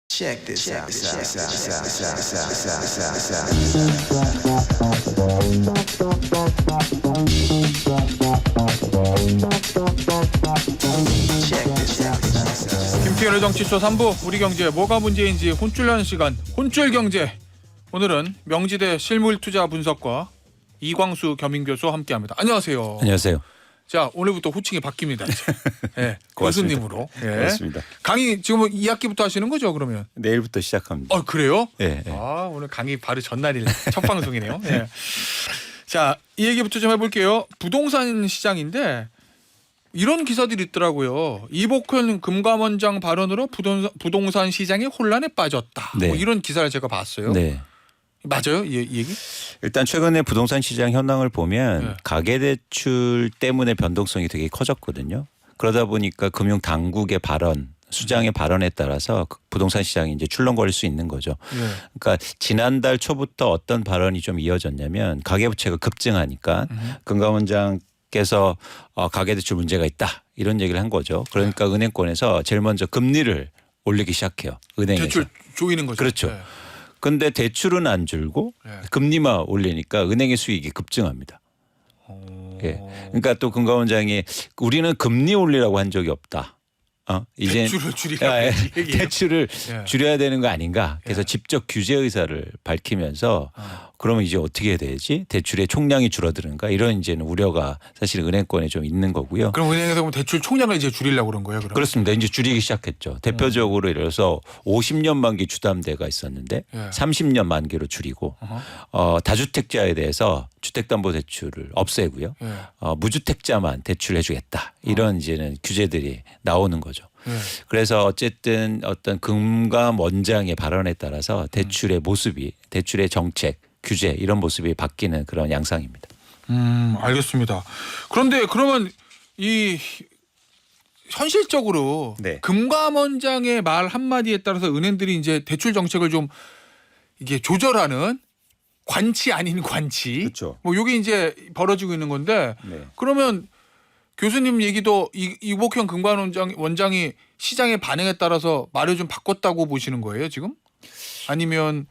Check this out. 김태현의 정치쇼 3부 우리 경제 뭐가 문제인지 혼쭐나는 시간 혼쭐경제. 오늘은 명지대 실물투자 분석과 이광수 겸임교수 함께합니다. 안녕하세요. 안녕하세요. 자, 오늘부터 호칭이 바뀝니다. 네, 교수님으로. 네. 고맙습니다. 강의 지금 2학기부터 하시는 거죠, 그러면? 내일부터 시작합니다. 그래요? 네, 네. 아, 오늘 강의 바로 전날이네. 첫 방송이네요. 네. 자, 이 얘기부터 좀 해볼게요. 부동산 시장인데 이런 기사들이 있더라고요. 이복현 금감원장 발언으로 부동산 시장이 혼란에 빠졌다. 네. 뭐 이런 기사를 제가 봤어요. 네. 맞아요? 이 얘기? 일단 최근에 부동산 시장 현황을 보면 네. 가계대출 때문에 변동성이 되게 커졌거든요. 그러다 보니까 금융 당국의 발언, 수장의 발언에 따라서 부동산 시장이 이제 출렁거릴 수 있는 거죠. 네. 그러니까 지난달 초부터 어떤 발언이 좀 이어졌냐면 가계부채가 급증하니까 금감원장께서 가계대출 문제가 있다 이런 얘기를 한 거죠. 그러니까 은행권에서 제일 먼저 금리를 올리기 시작해요. 은행에서. 대출 조이는 거죠. 그렇죠. 네. 근데 대출은 안 줄고 네. 금리만 올리니까 은행의 수익이 급증합니다. 예. 그러니까 또 금감원장이 우리는 금리 올리라고 한 적이 없다. 이제 대출을 줄이라고 얘기해요. 대출을 예. 줄여야 되는 거 아닌가. 그래서 예. 직접 규제 의사를 밝히면서 그러면 이제 어떻게 해야 되지? 대출의 총량이 줄어드는가 이런 이제는 우려가 사실 은행권에 좀 있는 거고요. 그럼 은행에서 그럼 대출 총량을 이제 줄이려고 그런 거예요, 그럼? 그렇습니다. 이제 줄이기 시작했죠. 대표적으로 예를 들어서 50년 만기 주담대가 있었는데 예. 30년 만기로 줄이고 다주택자에 대해서 주택담보대출을 없애고요. 예. 무주택자만 대출해 주겠다. 이런 이제는 규제들이 나오는 거죠. 예. 그래서 어쨌든 어떤 금감 원장의 발언에 따라서 대출의 모습이 대출의 정책, 규제 이런 모습이 바뀌는 그런 양상입니다. 알겠습니다. 그런데 그러면 이 현실적으로 네. 금감원장의 말 한마디에 따라서 은행들이 이제 대출 정책을 좀 이게 조절하는 관치 아닌 관치. 그렇죠. 뭐 이게 이제 벌어지고 있는 건데 네. 그러면 교수님 얘기도 이복현 금감원장이 시장의 반응에 따라서 말을 좀 바꿨다고 보시는 거예요, 지금? 아니면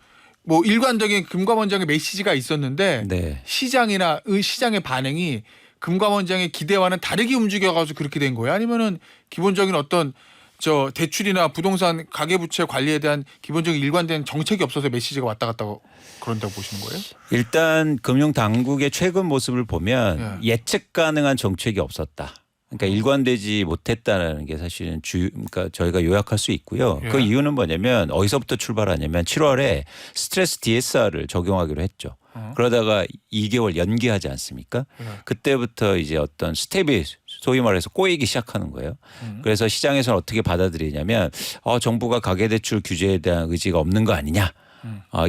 뭐 일관적인 금감원장의 메시지가 있었는데 네. 시장의 반응이 금감원장의 기대와는 다르게 움직여가지고 그렇게 된 거예요? 아니면은 기본적인 어떤 대출이나 부동산 가계부채 관리에 대한 기본적인 일관된 정책이 없어서 메시지가 왔다 갔다 그런다고 보시는 거예요? 일단 금융 당국의 최근 모습을 보면 예측 가능한 정책이 없었다. 그러니까 일관되지 못했다는 게 사실은 그러니까 저희가 요약할 수 있고요. 예. 그 이유는 뭐냐면 어디서부터 출발하냐면 7월에 스트레스 DSR을 적용하기로 했죠. 그러다가 2개월 연기하지 않습니까? 예. 그때부터 이제 어떤 스텝이 소위 말해서 꼬이기 시작하는 거예요. 그래서 시장에서는 어떻게 받아들이냐면 정부가 가계대출 규제에 대한 의지가 없는 거 아니냐.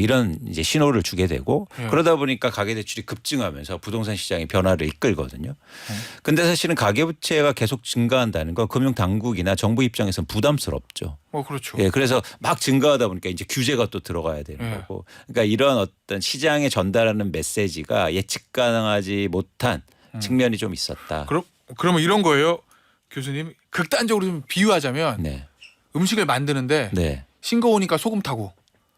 이런 이제 신호를 주게 되고 그러다 보니까 가계대출이 급증하면서 부동산 시장의 변화를 이끌거든요. 근데 사실은 가계부채가 계속 증가한다는 건 금융당국이나 정부 입장에서는 부담스럽죠. 그렇죠. 예, 그래서 막 증가하다 보니까 이제 규제가 또 들어가야 되는 예. 거고. 그러니까 이런 어떤 시장에 전달하는 메시지가 예측 가능하지 못한 측면이 좀 있었다. 그러면 이런 거예요, 교수님. 극단적으로 좀 비유하자면 네. 음식을 만드는데 네. 싱거우니까 소금 타고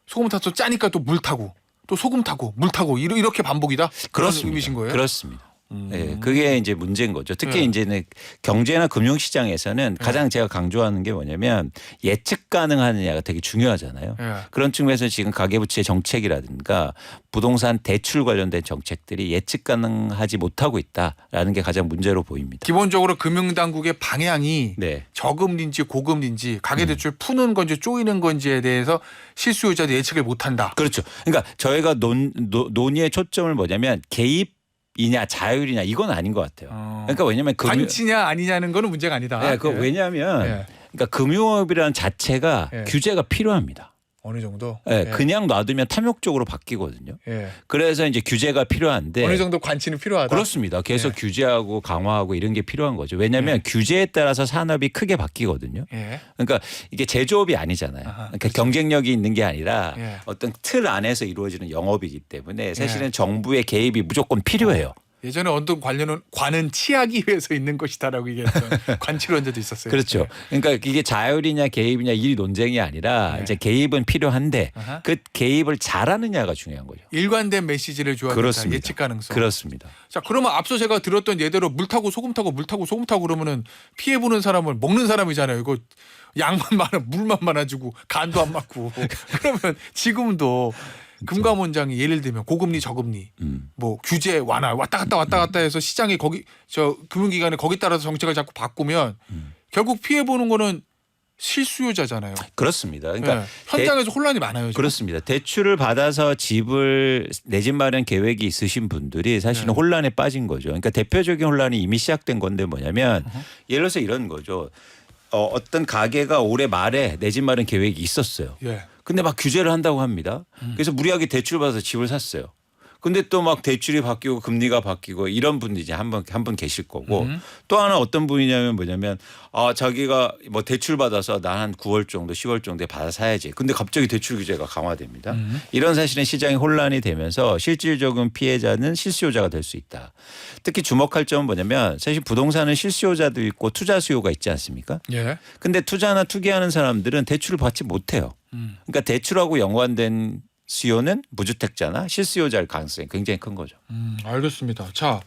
소금 타서 짜니까 또 물 타고 또 소금 타고 물 타고 이렇게 반복이다. 그런 그렇습니다. 의미신 거예요? 그렇습니다. 네, 그게 이제 문제인 거죠. 특히 네. 이제는 경제나 금융시장에서는 가장 제가 강조하는 게 뭐냐면 예측 가능하느냐가 되게 중요하잖아요. 예. 그런 측면에서 지금 가계부채 정책이라든가 부동산 대출 관련된 정책들이 예측 가능하지 못하고 있다라는 게 가장 문제로 보입니다. 기본적으로 금융당국의 방향이 네. 저금리인지 고금리인지 가계대출 푸는 건지 쪼이는 건지에 대해서 실수요자도 예측을 못한다. 그렇죠. 그러니까 저희가 논의의 초점을 뭐냐면 개입이냐 자율이냐 이건 아닌 것 같아요. 그러니까 왜냐하면 관치냐 아니냐는 거는 문제가 아니다. 네, 그 왜냐하면 예. 그러니까 금융업이라는 자체가 예. 규제가 필요합니다. 어느 정도. 네, 예. 그냥 놔두면 탐욕적으로 바뀌거든요. 예. 그래서 이제 규제가 필요한데 어느 정도 관치는 필요하다. 그렇습니다. 계속 규제하고 강화하고 이런 게 필요한 거죠. 왜냐하면 규제에 따라서 산업이 크게 바뀌거든요. 예. 그러니까 이게 제조업이 아니잖아요. 그러니까 경쟁력이 있는 게 아니라 예. 어떤 틀 안에서 이루어지는 영업이기 때문에 사실은 정부의 개입이 무조건 필요해요. 예전에 어떤 관은 치하기 위해서 있는 것이다라고 얘기했던 관측론자도 있었어요. 그렇죠. 네. 그러니까 이게 자율이냐 개입이냐 이 논쟁이 아니라 네. 이제 개입은 필요한데 아하. 그 개입을 잘하느냐가 중요한 거죠. 일관된 메시지를 줘야 된다. 그렇습니다. 예측 가능성. 그렇습니다. 자, 그러면 앞서 제가 들었던 예대로 물 타고 소금 타고 물 타고 소금 타고 그러면은 피해 보는 사람을 먹는 사람이잖아요. 이거 양만 많아 물만 많아지고 간도 안 맞고 그러면 지금도 금감원장이 예를 들면 고금리 저금리 뭐 규제 완화 왔다 갔다 해서 시장이 거기 저 금융기관에 거기 따라서 정책을 자꾸 바꾸면 결국 피해 보는 거는 실수요자잖아요. 그렇습니다. 그러니까 네. 현장에서 혼란이 많아요. 지금. 그렇습니다. 대출을 받아서 집을 내 집 마련 계획이 있으신 분들이 사실은 네. 혼란에 빠진 거죠. 그러니까 대표적인 혼란이 이미 시작된 건데 뭐냐면 예를 들어서 이런 거죠. 어떤 가게가 올해 말에 내 집 마련 계획이 있었어요. 예. 근데 막 규제를 한다고 합니다. 그래서 무리하게 대출 받아서 집을 샀어요. 근데 또 막 대출이 바뀌고 금리가 바뀌고 이런 분들이 이제 한 분 계실 거고 또 하나 어떤 분이냐면 뭐냐면 자기가 뭐 대출 받아서 나 한 9월 정도 10월 정도에 받아 사야지. 근데 갑자기 대출 규제가 강화됩니다. 이런 사실은 시장이 혼란이 되면서 실질적인 피해자는 실수요자가 될 수 있다. 특히 주목할 점은 뭐냐면 사실 부동산은 실수요자도 있고 투자 수요가 있지 않습니까? 예. 근데 투자나 투기하는 사람들은 대출을 받지 못해요. 그러니까 대출하고 연관된 수요는 무주택자나 실수요자일 가능성이 굉장히 큰 거죠. 알겠습니다. 자,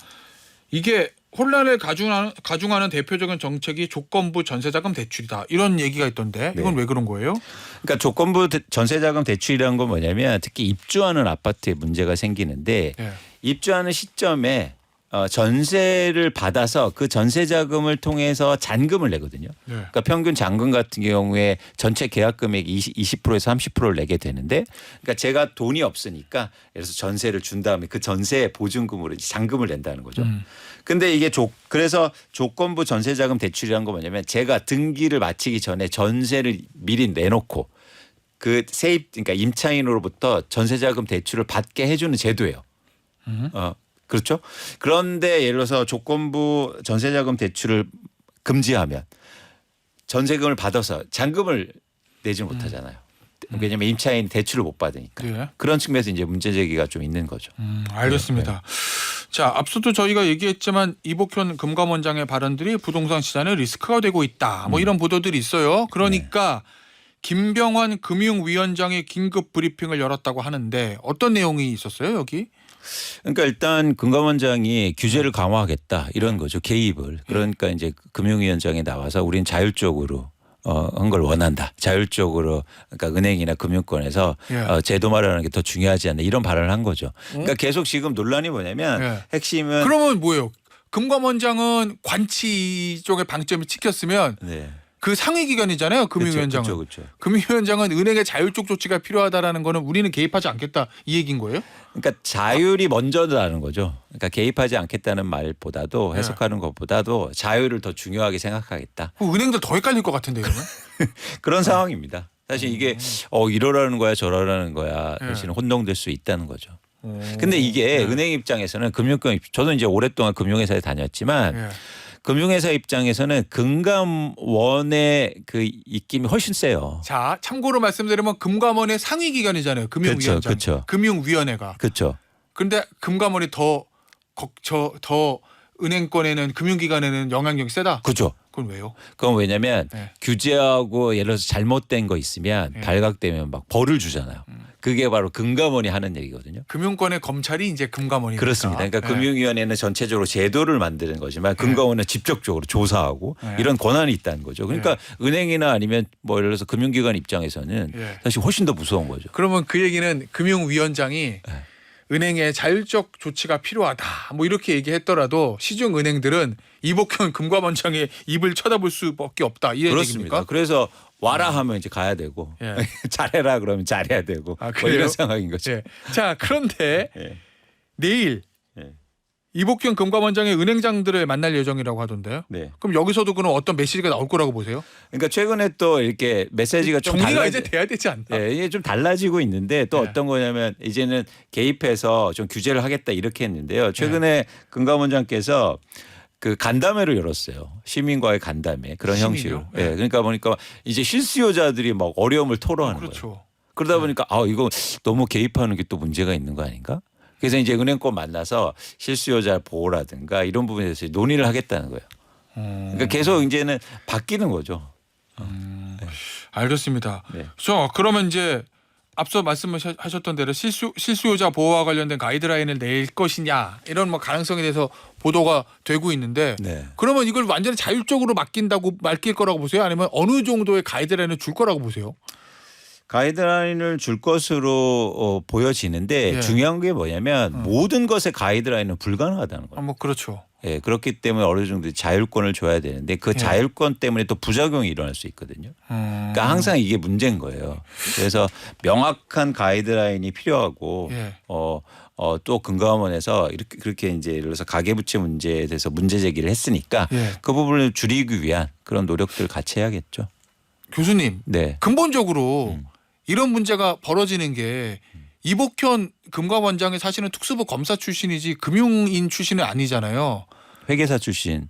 이게 혼란을 가중하는 대표적인 정책이 조건부 전세자금 대출이다. 이런 얘기가 있던데 이건 네. 왜 그런 거예요? 그러니까 조건부 전세자금 대출이라는 건 뭐냐면 특히 입주하는 아파트에 문제가 생기는데 예. 입주하는 시점에 전세를 받아서 그 전세 자금을 통해서 잔금을 내거든요. 네. 그러니까 평균 잔금 같은 경우에 전체 계약 금액 20%에서 30%를 내게 되는데 그러니까 제가 돈이 없으니까 예를 들어서 전세를 준 다음에 그 전세 보증금으로 이제 잔금을 낸다는 거죠. 근데 이게 그래서 조건부 전세 자금 대출이라는 건 뭐냐면 제가 등기를 마치기 전에 전세를 미리 내놓고 그 세입 그러니까 임차인으로부터 전세 자금 대출을 받게 해주는 제도예요. 그렇죠. 그런데 예를 들어서 조건부 전세자금 대출을 금지하면 전세금을 받아서 잔금을 내지 못하잖아요. 왜냐하면 임차인 대출을 못 받으니까. 예. 그런 측면에서 이제 문제 제기가 좀 있는 거죠. 알겠습니다. 자, 앞서도 저희가 얘기했지만 이복현 금감원장의 발언들이 부동산 시장에 리스크가 되고 있다. 뭐 이런 보도들이 있어요. 그러니까 김병환 금융위원장이 긴급 브리핑을 열었다고 하는데 어떤 내용이 있었어요, 여기? 그러니까 일단 금감원장이 규제를 강화하겠다 이런 거죠. 개입을. 그러니까 이제 금융위원장이 나와서 우리는 자율적으로 한 걸 원한다. 자율적으로 그러니까 은행이나 금융권에서 예. 제도 마련하는 게 더 중요하지 않나 이런 발언을 한 거죠. 그러니까 계속 지금 논란이 뭐냐면 예. 핵심은 그러면 뭐예요? 금감원장은 관치 쪽에 방점이 찍혔으면 네. 그 상위 기관이잖아요. 금융위원장은. 그렇죠. 금융위원장은 은행의 자율적 조치가 필요하다라는 거는 우리는 개입하지 않겠다 이 얘기인 거예요? 그러니까 자율이 먼저라는 거죠. 그러니까 개입하지 않겠다는 말보다도 해석하는 것보다도 자율을 더 중요하게 생각하겠다. 은행들 더 헷갈릴 것 같은데 이러면. 그런 상황입니다. 사실 이게 이러라는 거야 저러라는 거야 예. 사실은 혼동될 수 있다는 거죠. 근데 이게 은행 입장에서는 금융권 저도 이제 오랫동안 금융회사에 다녔지만 예. 금융회사 입장에서는 금감원의 그 입김이 훨씬 세요. 자, 참고로 말씀드리면 금감원의 상위 기관이잖아요. 금융위원장. 그렇죠. 금융위원회가. 그렇죠. 그런데 금감원이 더 은행권에는 금융기관에는 영향력이 세다. 그렇죠. 그건 왜요? 그건 왜냐하면 네. 규제하고 예를 들어서 잘못된 거 있으면 네. 발각되면 막 벌을 주잖아요. 그게 바로 금감원이 하는 얘기거든요. 금융권의 검찰이 이제 금감원이니까. 그렇습니다. 그러니까 네. 금융위원회는 전체적으로 제도를 만드는 거지만 금감원은 직접적으로 조사하고 네. 이런 권한이 있다는 거죠. 그러니까 은행이나 아니면 뭐 예를 들어서 금융기관 입장에서는 네. 사실 훨씬 더 무서운 거죠. 그러면 그 얘기는 금융위원장이 은행의 자율적 조치가 필요하다. 뭐 이렇게 얘기했더라도 시중 은행들은 이복현 금감원장의 입을 쳐다볼 수밖에 없다. 이런 그렇습니다. 얘기입니까? 그래서 와라 하면 이제 가야 되고 예. 잘해라 그러면 잘해야 되고 아, 뭐 그래요? 이런 상황인 거죠. 예. 자, 그런데 예. 내일 예. 이복현 금감원장의 은행장들을 만날 예정이라고 하던데요. 네. 그럼 여기서도 그럼 어떤 메시지가 나올 거라고 보세요? 그러니까 최근에 또 이렇게 메시지가 좀 정리가 달라지. 이제 돼야 되지 않나? 예, 이게 좀 달라지고 있는데 또 예. 어떤 거냐면 이제는 개입해서 좀 규제를 하겠다 이렇게 했는데요. 최근에 금감원장께서 그 간담회를 열었어요. 시민과의 간담회 그런 시민이요? 형식으로. 예. 예. 그러니까 보니까 이제 실수요자들이 막 어려움을 토로하는 거예요. 그렇죠. 그러다 보니까 이거 너무 개입하는 게 또 문제가 있는 거 아닌가? 그래서 이제 은행권 만나서 실수요자 보호라든가 이런 부분에 대해서 논의를 하겠다는 거예요. 그러니까 계속 이제는 바뀌는 거죠. 알겠습니다. 네. 그러면 이제 앞서 말씀하셨던 대로 실수요자 보호와 관련된 가이드라인을 낼 것이냐 이런 뭐 가능성에 대해서 보도가 되고 있는데 네. 그러면 이걸 완전히 자율적으로 맡길 거라고 보세요? 아니면 어느 정도의 가이드라인을 줄 거라고 보세요? 가이드라인을 줄 것으로 보여지는데 예. 중요한 게 뭐냐면 모든 것의 가이드라인은 불가능하다는 거예요. 뭐 그렇죠. 예, 그렇기 때문에 어느 정도 자율권을 줘야 되는데 그 자율권 때문에 또 부작용이 일어날 수 있거든요. 그러니까 항상 이게 문제인 거예요. 그래서 명확한 가이드라인이 필요하고 예. 또 금감원에서 이렇게 그렇게 이제 예를 들어서 가계부채 문제에 대해서 문제 제기를 했으니까 예. 그 부분을 줄이기 위한 그런 노력들을 같이 해야겠죠. 교수님, 네. 근본적으로 이런 문제가 벌어지는 게 이복현 금감원장이 사실은 특수부 검사 출신이지 금융인 출신은 아니잖아요. 회계사 출신.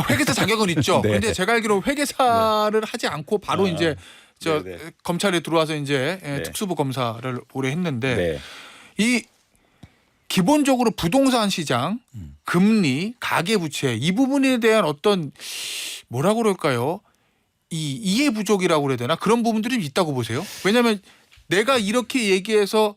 회계사 자격은 있죠. 네. 근데 제가 알기로 회계사를 하지 않고 바로 이제 네네. 검찰에 들어와서 이제 네. 특수부 검사를 오래 했는데 네. 이 기본적으로 부동산 시장, 금리, 가계부채 이 부분에 대한 어떤 뭐라고 그럴까요? 이 이해 부족이라고 그래야 되나 그런 부분들이 있다고 보세요. 왜냐하면 내가 이렇게 얘기해서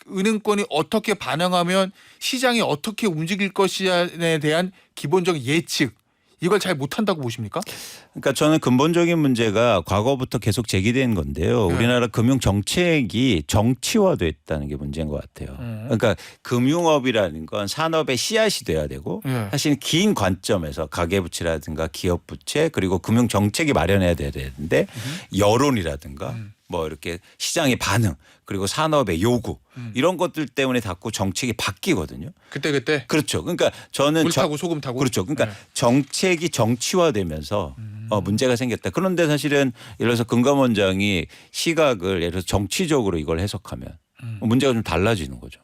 은행권이 어떻게 반응하면 시장이 어떻게 움직일 것이냐에 대한 기본적인 예측 이걸 잘 못한다고 보십니까? 그러니까 저는 근본적인 문제가 과거부터 계속 제기된 건데요. 네. 우리나라 금융 정책이 정치화됐다는 게 문제인 것 같아요. 그러니까 금융업이라는 건 산업의 씨앗이 돼야 되고 네. 사실 긴 관점에서 가계부채라든가 기업부채 그리고 금융 정책이 마련해야 돼야 되는데 여론이라든가 뭐 이렇게 시장의 반응 그리고 산업의 요구 이런 것들 때문에 자꾸 정책이 바뀌거든요. 그때 그렇죠. 그러니까 저는 물 타고 소금 타고 그렇죠. 그러니까 네. 정책이 정치화되면서 문제가 생겼다. 그런데 사실은 예를 들어서 금감원장이 시각을 예를 들어서 정치적으로 이걸 해석하면 문제가 좀 달라지는 거죠.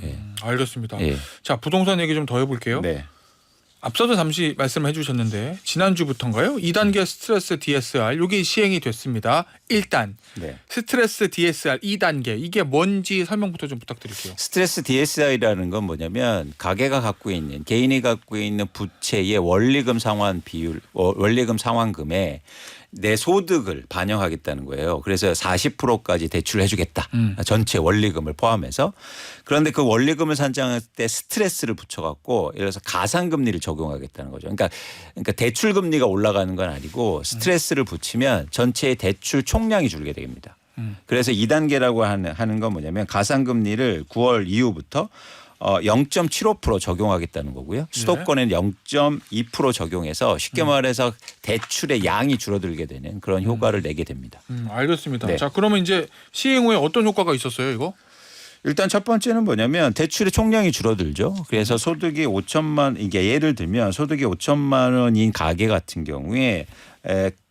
예. 알겠습니다. 예. 자 부동산 얘기 좀 더 해볼게요. 네. 앞서도 잠시 말씀해 주셨는데 지난주부터인가요? 2단계 스트레스 DSR 이게 시행이 됐습니다. 1단 네. 스트레스 DSR 2단계 이게 뭔지 설명부터 좀 부탁드릴게요. 스트레스 DSI라는 건 뭐냐면 가계가 갖고 있는 개인이 갖고 있는 부채의 원리금 상환 비율, 원리금 상환금에 내 소득을 반영하겠다는 거예요. 그래서 40%까지 대출을 해주겠다. 전체 원리금을 포함해서. 그런데 그 원리금을 산정할 때 스트레스를 붙여갖고 예를 들어서 가상금리를 적용하겠다는 거죠. 그러니까 대출 금리가 올라가는 건 아니고 스트레스를 붙이면 전체의 대출 총량이 줄게 됩니다. 그래서 2단계라고 하는 건 뭐냐면 가상금리를 9월 이후부터 0.75% 적용하겠다는 거고요. 수도권에는 0.2% 적용해서 쉽게 말해서 대출의 양이 줄어들게 되는 그런 효과를 내게 됩니다. 알겠습니다. 네. 자 그러면 이제 시행 후에 어떤 효과가 있었어요 이거? 일단 첫 번째는 뭐냐면 대출의 총량이 줄어들죠. 그래서 소득이 5천만 이게 예를 들면 소득이 5천만 원인 가계 같은 경우에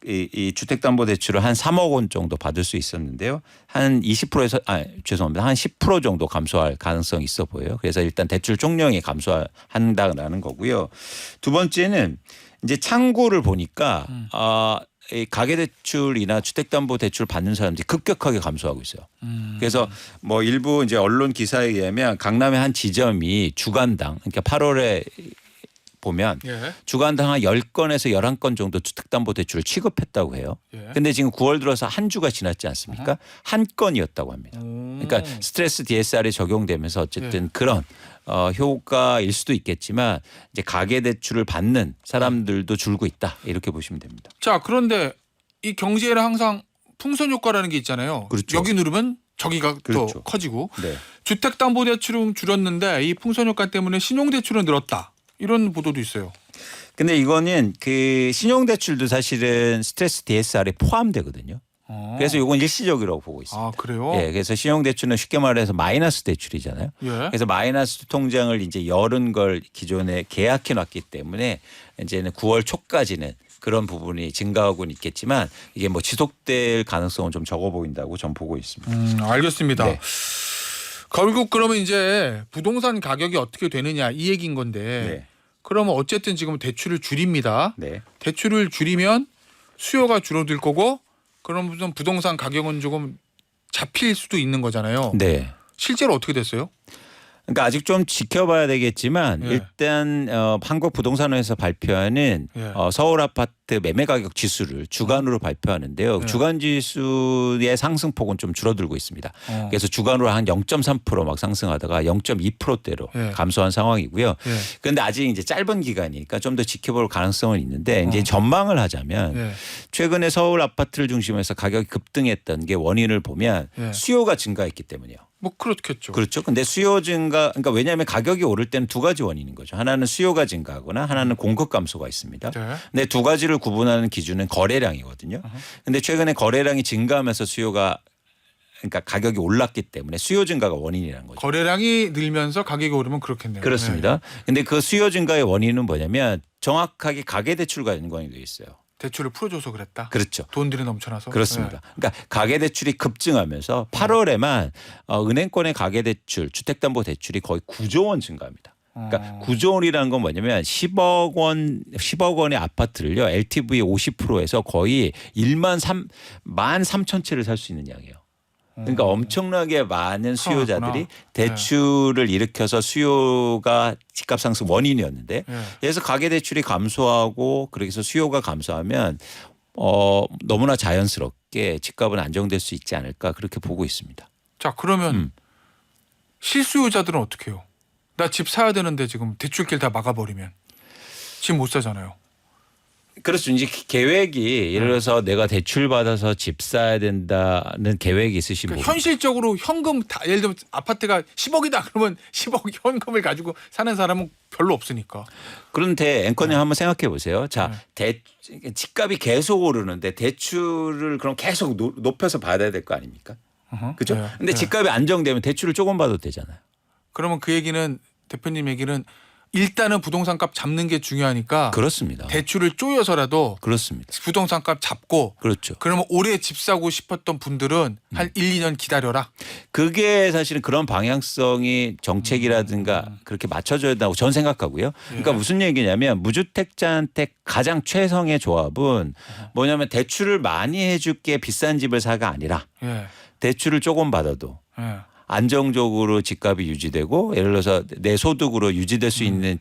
이 주택담보대출을 한 3억 원 정도 받을 수 있었는데요. 한 20%에서 죄송합니다. 한 10% 정도 감소할 가능성이 있어 보여요. 그래서 일단 대출 총량이 감소한다라는 거고요. 두 번째는 이제 창구를 보니까 이 가계대출이나 주택담보대출 받는 사람들이 급격하게 감소하고 있어요. 그래서 뭐 일부 이제 언론 기사에 의하면 강남의 한 지점이 주간당 그러니까 8월에 보면 예. 주간당 한 10건에서 11건 정도 주택담보대출을 취급했다고 해요. 예. 근데 지금 9월 들어서 한 주가 지났지 않습니까? 한 건이었다고 합니다. 그러니까 스트레스 DSR이 적용되면서 어쨌든 그런 효과일 수도 있겠지만 이제 가계대출을 받는 사람들도 줄고 있다. 이렇게 보시면 됩니다. 자 그런데 이 경제에는 항상 풍선 효과라는 게 있잖아요. 그렇죠. 여기 누르면 저기가 그렇죠. 또 커지고 네. 주택담보대출은 줄었는데 이 풍선 효과 때문에 신용대출은 늘었다. 이런 보도도 있어요. 근데 이거는 그 신용대출도 사실은 스트레스 DSR에 포함되거든요. 그래서 이건 일시적이라고 보고 있습니다. 아 그래요? 예, 그래서 신용대출은 쉽게 말해서 마이너스 대출이잖아요. 예. 그래서 마이너스 통장을 이제 열은 걸 기존에 계약해 놨기 때문에 이제는 9월 초까지는 그런 부분이 증가하고는 있겠지만 이게 뭐 지속될 가능성은 좀 적어 보인다고 전 보고 있습니다. 알겠습니다. 네. 결국 그러면 이제 부동산 가격이 어떻게 되느냐 이 얘기인 건데 네. 그러면 어쨌든 지금 대출을 줄입니다. 네. 대출을 줄이면 수요가 줄어들 거고 그러면 부동산 가격은 조금 잡힐 수도 있는 거잖아요. 네. 실제로 어떻게 됐어요? 그러니까 아직 좀 지켜봐야 되겠지만 예. 일단 한국부동산원에서 발표하는 예. 서울 아파트 매매 가격 지수를 주간으로 발표하는데요. 예. 주간 지수의 상승폭은 좀 줄어들고 있습니다. 그래서 주간으로 한 0.3% 상승하다가 0.2%대로 예. 감소한 상황이고요. 예. 그런데 아직 이제 짧은 기간이니까 좀 더 지켜볼 가능성은 있는데 이제 전망을 하자면 예. 최근에 서울 아파트를 중심해서 가격이 급등했던 게 원인을 보면 예. 수요가 증가했기 때문이에요. 뭐 그렇겠죠. 그렇죠. 근데 수요 증가, 그러니까 왜냐하면 가격이 오를 때는 두 가지 원인인 거죠. 하나는 수요가 증가하거나 하나는 공급 감소가 있습니다. 네. 근데 두 가지를 구분하는 기준은 거래량이거든요. 근데 최근에 거래량이 증가하면서 수요가 그러니까 가격이 올랐기 때문에 수요 증가가 원인이라는 거죠. 거래량이 늘면서 가격이 오르면 그렇겠네요. 그렇습니다. 근데 그 수요 증가의 원인은 뭐냐면 정확하게 가계대출과 연관이 되어 있어요. 대출을 풀어줘서 그랬다. 그렇죠. 돈들이 넘쳐나서. 그렇습니다. 그러니까 가계대출이 급증하면서 8월에만 은행권의 가계대출, 주택담보대출이 거의 9조 원 증가합니다. 그러니까 9조 원이라는 건 뭐냐면 10억 원의 아파트를요 LTV 50%에서 거의 13,000 채를 살 수 있는 양이에요. 그러니까 엄청나게 많은 수요자들이 대출을 일으켜서 수요가 집값 상승 원인이었는데 그래서 가계대출이 감소하고 그래서 수요가 감소하면 너무나 자연스럽게 집값은 안정될 수 있지 않을까 그렇게 보고 있습니다. 자 그러면 실수요자들은 어떻게 해요? 나 집 사야 되는데 지금 대출길 다 막아버리면 집 못 사잖아요. 그렇죠. 이제 계획이 예를 들어서 내가 대출 받아서 집 사야 된다는 계획이 있으신 분. 현실적으로 현금 다 예를 들면 아파트가 10억이다 그러면 10억 현금을 가지고 사는 사람은 별로 없으니까. 그런데 앵커님 한번 생각해 보세요. 자, 집값이 계속 오르는데 대출을 그럼 계속 높여서 받아야 될 거 아닙니까? 그죠? 네. 근데 집값이 안정되면 대출을 조금 받아도 되잖아요. 그러면 그 얘기는 대표님 얘기는 일단은 부동산 값 잡는 게 중요하니까 그렇습니다. 대출을 쪼여서라도 그렇습니다. 부동산 값 잡고 그렇죠. 그러면 올해 집 사고 싶었던 분들은 한 1, 2년 기다려라. 그게 사실은 그런 방향성이 정책이라든가 그렇게 맞춰져야 된다고 저는 생각하고요. 그러니까 무슨 얘기냐면 무주택자한테 가장 최상의 조합은 뭐냐면 대출을 많이 해줄게 비싼 집을 사가 아니라 예. 대출을 조금 받아도 예. 안정적으로 집값이 유지되고 예를 들어서 내 소득으로 유지될 수 있는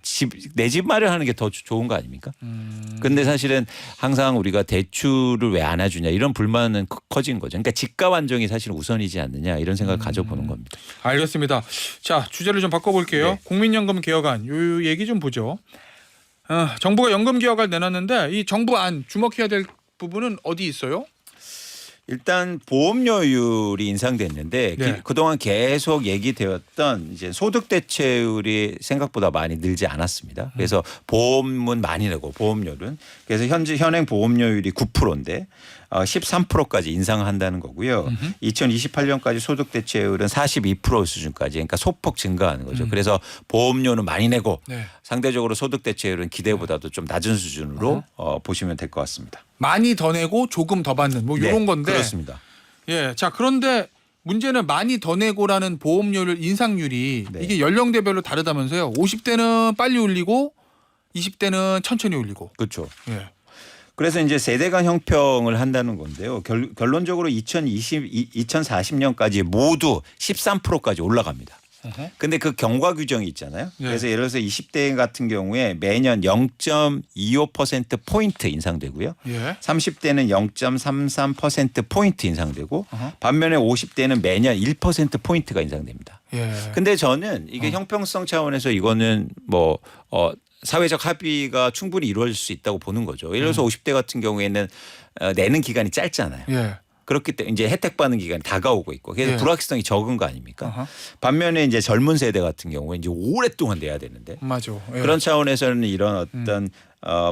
내 집 마련하는 게 더 좋은 거 아닙니까? 그런데 사실은 항상 우리가 대출을 왜 안 해주냐 이런 불만은 커진 거죠. 그러니까 집값 안정이 사실 우선이지 않느냐 이런 생각을 가져보는 겁니다. 알겠습니다. 자 주제를 좀 바꿔볼게요. 네. 국민연금 개혁안 요 얘기 좀 보죠. 정부가 연금 개혁안을 내놨는데 이 정부 안 주목해야 될 부분은 어디 있어요? 일단 보험료율이 인상됐는데 네. 그동안 계속 얘기되었던 이제 소득 대체율이 생각보다 많이 늘지 않았습니다. 그래서 보험은 많이 내고 보험료는 그래서 현행 보험료율이 9%인데 13%까지 인상한다는 거고요. 2028년까지 소득 대체율은 42% 수준까지 그러니까 소폭 증가하는 거죠. 그래서 보험료는 많이 내고 상대적으로 소득 대체율은 기대보다도 좀 낮은 수준으로 보시면 될 것 같습니다. 많이 더 내고 조금 더 받는 뭐 이런 건데. 그렇습니다. 예. 자 그런데 문제는 많이 더 내고라는 보험료율 인상률이 이게 연령대별로 다르다면서요. 50대는 빨리 올리고 20대는 천천히 올리고. 그렇죠. 예. 그래서 이제 세대 간 형평을 한다는 건데요. 결론적으로 2040년까지 모두 13%까지 올라갑니다. 근데 그 경과 규정이 있잖아요. 그래서 예를 들어서 20대 같은 경우에 매년 0.25% 포인트 인상되고요. 30대는 0.33% 포인트 인상되고 반면에 50대는 매년 1% 포인트가 인상됩니다. 근데 저는 이게 형평성 차원에서 이거는 뭐 사회적 합의가 충분히 이루어질 수 있다고 보는 거죠. 예를 들어서 50대 같은 경우에는 내는 기간이 짧잖아요. 그렇기 때문에 이제 혜택 받는 기간이 다가오고 있고 그래서 불확실성이 적은 거 아닙니까? 반면에 이제 젊은 세대 같은 경우에 이제 오랫동안 내야 되는데 맞아. 그런 차원에서는 이런 어떤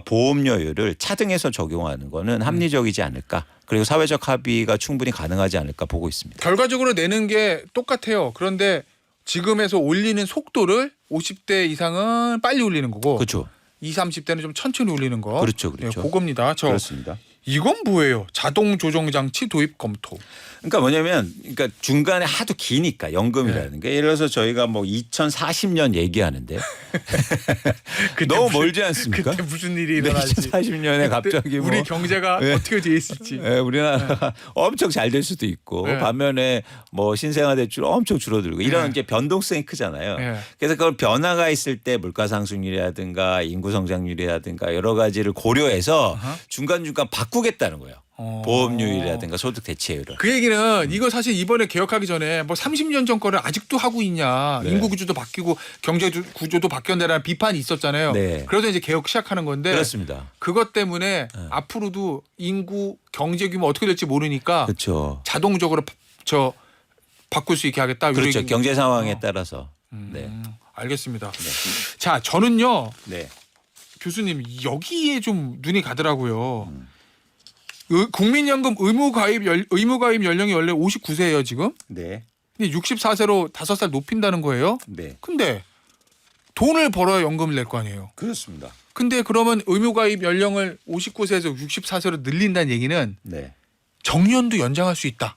보험료율을 차등해서 적용하는 거는 합리적이지 않을까. 그리고 사회적 합의가 충분히 가능하지 않을까 보고 있습니다. 결과적으로 내는 게 똑같아요. 그런데 지금에서 올리는 속도를 50대 이상은 빨리 올리는 거고 그렇죠. 20, 30대는 좀 천천히 올리는 거. 그렇죠. 네, 그겁니다. 그렇습니다. 이건 뭐예요? 자동 조정 장치 도입 검토. 그러니까 뭐냐면 그러니까 중간에 하도 기니까 연금이라는 게 예를 들어서 저희가 뭐 2040년 얘기하는데 너무 무슨- 멀지 않습니까? 그때 무슨 일이 일어날지. 2040년에 갑자기 뭐 우리 경제가 네. 어떻게 돼 있을지. 우리나라가 엄청 잘 될 수도 있고 네. 반면에 뭐 신생아 대출 엄청 줄어들고 이런 네. 이제 변동성이 크잖아요. 네. 그래서 그걸 변화가 있을 때 물가 상승률이라든가 인구 성장률이라든가 여러 가지를 고려해서 중간중간 바꾸겠다는 거예요. 보험료율이라든가 소득 대체율을. 그 얘기는 이거 사실 이번에 개혁하기 전에 뭐 30년 전 거를 아직도 하고 있냐. 네. 인구 구조도 바뀌고 경제 구조도 바뀌었네라는 비판이 있었잖아요. 네. 그래서 이제 개혁 시작하는 건데 그렇습니다. 그것 때문에 앞으로도 인구 경제 규모 어떻게 될지 모르니까 그렇죠. 자동적으로 바꿀 수 있게 하겠다. 이런 그렇죠. 얘기- 경제 상황에 따라서. 네. 알겠습니다. 자, 저는요. 네. 교수님 여기에 좀 눈이 가더라고요. 국민연금 의무가입 연령이 원래 59세예요 지금. 네. 근데 64세로 5살 높인다는 거예요. 네. 근데 돈을 벌어야 연금을 낼 거 아니에요. 그렇습니다. 근데 그러면 의무가입 연령을 59세에서 64세로 늘린다는 얘기는 네. 정년도 연장할 수 있다.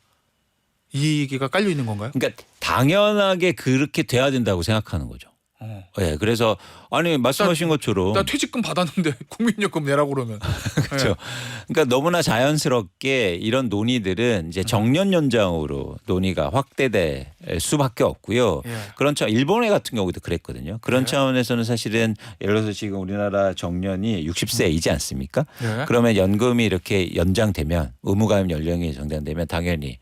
이 얘기가 깔려 있는 건가요? 그러니까 당연하게 그렇게 돼야 된다고 생각하는 거죠. 예, 그래서 아니 말씀하신 것처럼 나 퇴직금 받았는데 국민연금 내라고 그러면. 그렇죠. 그러니까 너무나 자연스럽게 이런 논의들은 이제 정년 연장으로 논의가 확대될 수밖에 없고요. 예. 그런 차원 일본의 같은 경우도 그랬거든요. 그런 예. 차원에서는 사실은 예를 들어서 지금 우리나라 정년이 60세이지 않습니까? 예. 그러면 연금이 이렇게 연장되면 의무가입 연령이 연장되면 당연히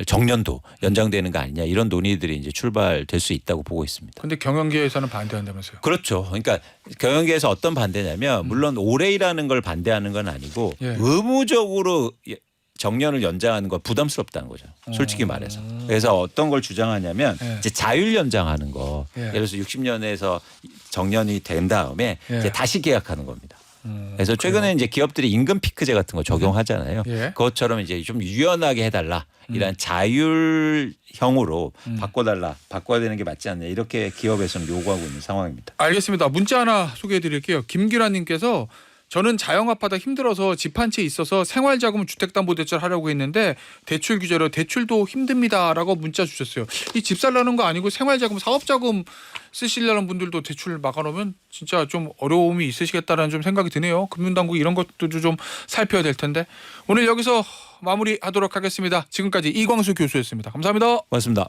정년도 연장되는 거 아니냐 이런 논의들이 이제 출발될 수 있다고 보고 있습니다. 근데 경영계에서는 반대한다면서요. 그렇죠. 그러니까 경영계에서 어떤 반대냐면 물론 올해 일하는 걸 반대하는 건 아니고 예. 의무적으로 정년을 연장하는 건 부담스럽다는 거죠. 솔직히 말해서. 그래서 어떤 걸 주장하냐면 예. 이제 자율 연장하는 거 예. 예를 들어서 60년에서 정년이 된 다음에 예. 이제 다시 계약하는 겁니다. 그래서 최근에 이제 기업들이 임금 피크제 같은 거 적용하잖아요. 예. 그것처럼 이제 좀 유연하게 해달라. 이런 자율형으로 바꿔야 되는 게 맞지 않냐. 이렇게 기업에서는 요구하고 있는 상황입니다. 알겠습니다. 문자 하나 소개해 드릴게요. 김기란님께서 저는 자영업하다 힘들어서 집 한 채 있어서 생활자금 주택담보대출 하려고 했는데 대출 규제로 대출도 힘듭니다라고 문자 주셨어요. 이 집 살라는 거 아니고 생활자금 사업자금 쓰시려는 분들도 대출 막아놓으면 진짜 좀 어려움이 있으시겠다라는 좀 생각이 드네요. 금융당국이 이런 것도 좀 살펴야 될 텐데 오늘 여기서 마무리하도록 하겠습니다. 지금까지 이광수 교수였습니다. 감사합니다. 고맙습니다.